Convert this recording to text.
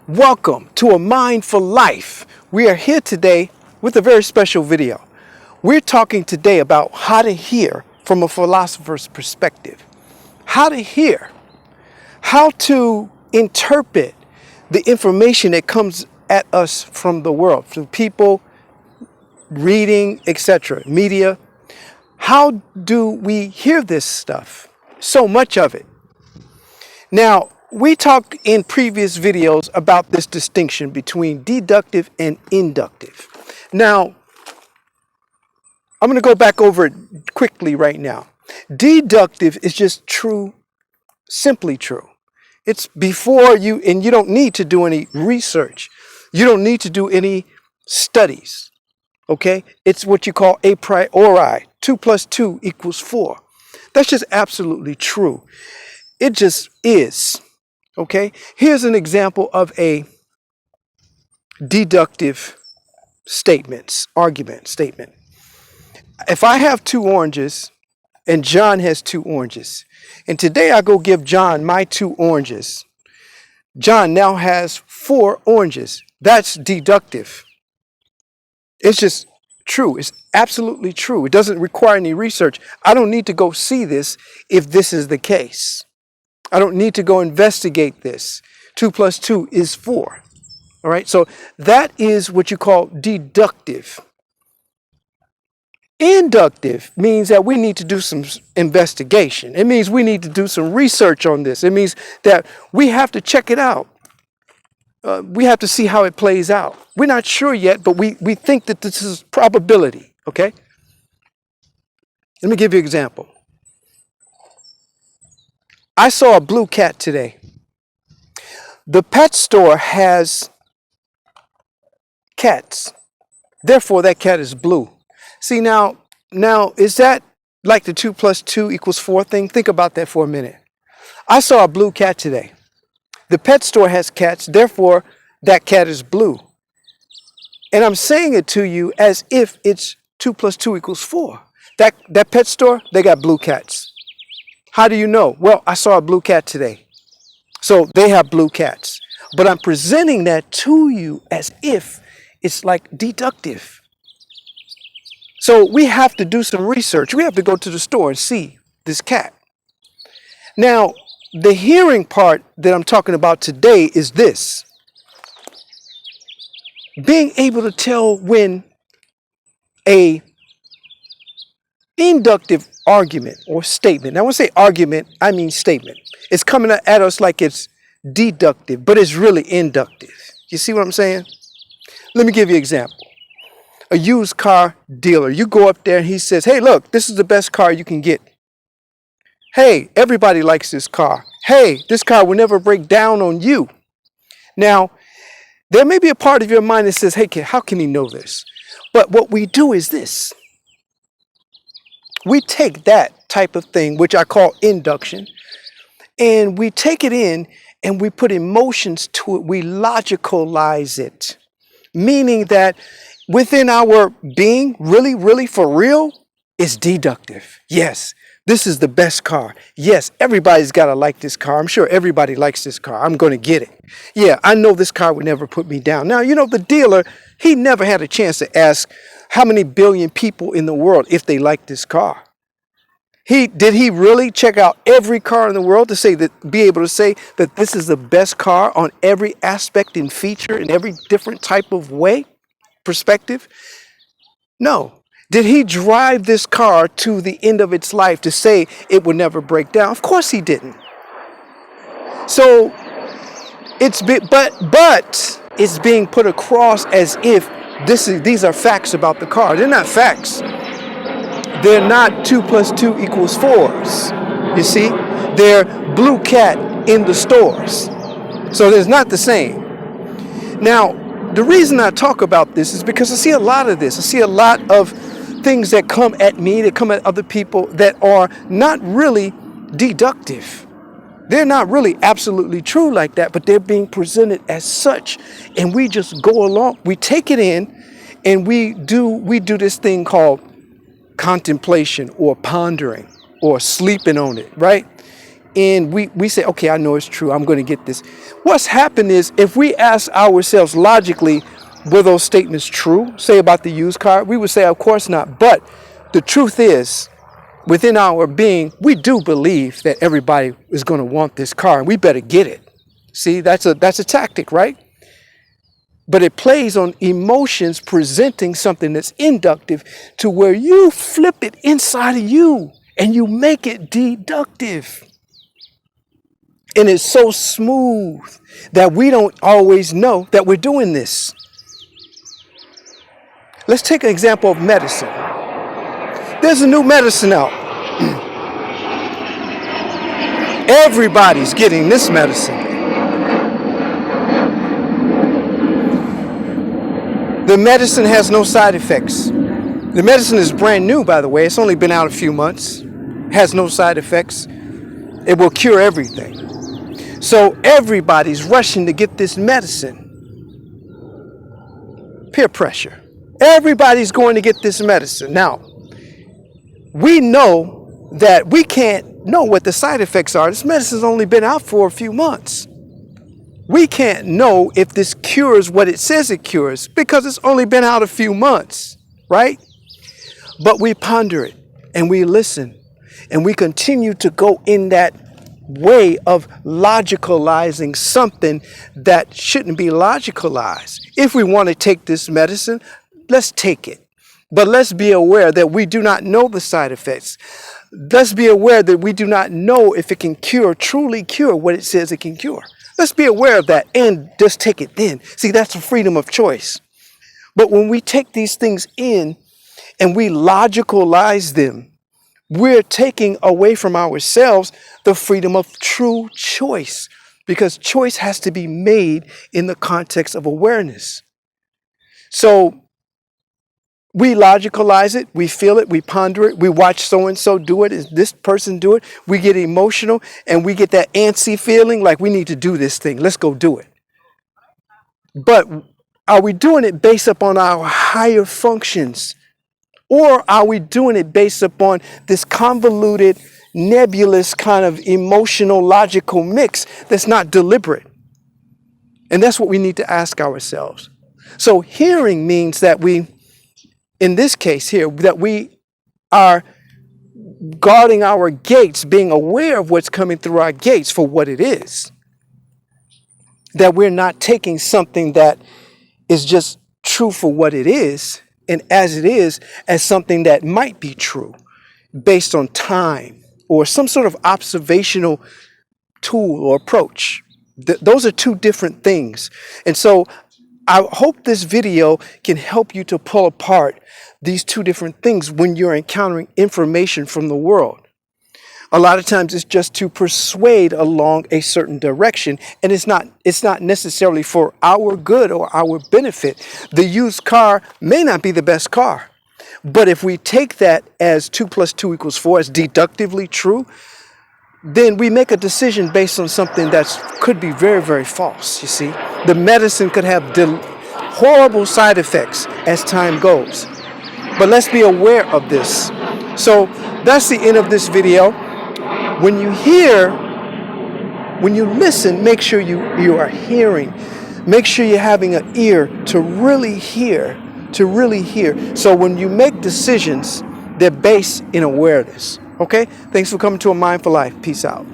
Welcome to A Mind for Life. We are here today with a very special video. We're talking today about how to hear from a philosopher's perspective. How to hear, how to interpret the information that comes at us from the world, from people, reading, etc., media. How do we hear this stuff? So much of it. Now, we talked in previous videos about this distinction between deductive and inductive. Now, I'm going to go back over it quickly right now. Deductive is just true, simply true. It's before you, and you don't need to do any research. You don't need to do any studies, okay? It's what you call a priori. 2 plus 2 equals 4. That's just absolutely true. It just is. Okay, here's an example of a deductive argument statement. If I have 2 oranges and John has 2 oranges, and today I go give John my 2 oranges, John now has 4 oranges. That's deductive. It's just true. It's absolutely true. It doesn't require any research. I don't need to go see this if this is the case. I don't need to go investigate this. 2 plus 2 is 4. All right, so that is what you call deductive. Inductive means that we need to do some investigation. It means we need to do some research on this. It means that we have to check it out. We have to see how it plays out. We're not sure yet, but we think that this is probability, okay? Let me give you an example. I saw a blue cat today. The pet store has cats. Therefore, that cat is blue. See, now, is that like the 2 plus 2 equals 4 thing? Think about that for a minute. I saw a blue cat today. The pet store has cats. Therefore, that cat is blue. And I'm saying it to you as if it's 2 plus 2 equals 4. That pet store, they got blue cats. How do you know? Well, I saw a blue cat today. So they have blue cats. But I'm presenting that to you as if it's like deductive. So we have to do some research. We have to go to the store and see this cat. Now, the hearing part that I'm talking about today is this. Being able to tell when a inductive argument or statement. Now, when I say argument, I mean statement. It's coming at us like it's deductive, but it's really inductive. You see what I'm saying? Let me give you an example. A used car dealer. You go up there and he says, hey, look, this is the best car you can get. Hey, everybody likes this car. Hey, this car will never break down on you. Now, there may be a part of your mind that says, hey, how can he know this? But what we do is this. We take that type of thing, which I call induction, and we take it in and we put emotions to it. We logicalize it, meaning that within our being, really, really for real, it's deductive. Yes, this is the best car. Yes, everybody's got to like this car. I'm sure everybody likes this car. I'm going to get it. Yeah, I know this car would never put me down. Now, you know, the dealer, he never had a chance to ask how many billion people in the world if they like this car. Did he really check out every car in the world to be able to say that this is the best car on every aspect and feature in every different type of way, perspective? No. Did he drive this car to the end of its life to say it would never break down? Of course he didn't. So but it's being put across as if these are facts about the car. They're not facts. They're not 2 plus 2 equals 4s. You see? They're blue cat in the stores. So it's not the same. Now, the reason I talk about this is because I see a lot of this. I see a lot of things that come at me, that come at other people that are not really deductive. They're not really absolutely true like that, but they're being presented as such. And we just go along. We take it in and we do this thing called contemplation or pondering or sleeping on it, right? and we say, okay, I know it's true, I'm going to get this. What's happened is, if we ask ourselves logically, were those statements true, say about the used car, we would say, of course not. But the truth is, within our being, we do believe that everybody is going to want this car, and we better get it. See, that's a tactic, right? But it plays on emotions presenting something that's inductive, to where you flip it inside of you and you make it deductive. And it's so smooth that we don't always know that we're doing this. Let's take an example of medicine. There's a new medicine out. Everybody's getting this medicine. The medicine has no side effects. The medicine is brand new, by the way. It's only been out a few months. Has no side effects. It will cure everything. So everybody's rushing to get this medicine. Peer pressure. Everybody's going to get this medicine. Now, we know that we can't know what the side effects are. This medicine's only been out for a few months. We can't know if this cures what it says it cures, because it's only been out a few months, right? But we ponder it, and we listen, and we continue to go in that way of logicalizing something that shouldn't be logicalized. If we want to take this medicine, let's take it. But let's be aware that we do not know the side effects. Let's be aware that we do not know if it can truly cure what it says it can cure. Let's be aware of that and just take it then. See, that's a freedom of choice. But when we take these things in and we logicalize them, we're taking away from ourselves the freedom of true choice, because choice has to be made in the context of awareness. So we logicalize it, we feel it, we ponder it, we watch so-and-so do it, this person do it, we get emotional, and we get that antsy feeling like we need to do this thing, let's go do it. But are we doing it based upon our higher functions? Or are we doing it based upon this convoluted, nebulous kind of emotional, logical mix that's not deliberate? And that's what we need to ask ourselves. So hearing means that we, in this case here, that we are guarding our gates, being aware of what's coming through our gates for what it is. That we're not taking something that is just true for what it is, and as it is, as something that might be true based on time or some sort of observational tool or approach. Those are two different things. And so I hope this video can help you to pull apart these two different things when you're encountering information from the world. A lot of times it's just to persuade along a certain direction, and it's not necessarily for our good or our benefit. The used car may not be the best car, but if we take that as 2 + 2 = 4, as deductively true, then we make a decision based on something that could be very, very false, you see. The medicine could have horrible side effects as time goes. But let's be aware of this. So that's the end of this video. When you hear, when you listen, make sure you are hearing. Make sure you're having an ear to really hear, So when you make decisions, they're based in awareness. Okay? Thanks for coming to A Mindful Life. Peace out.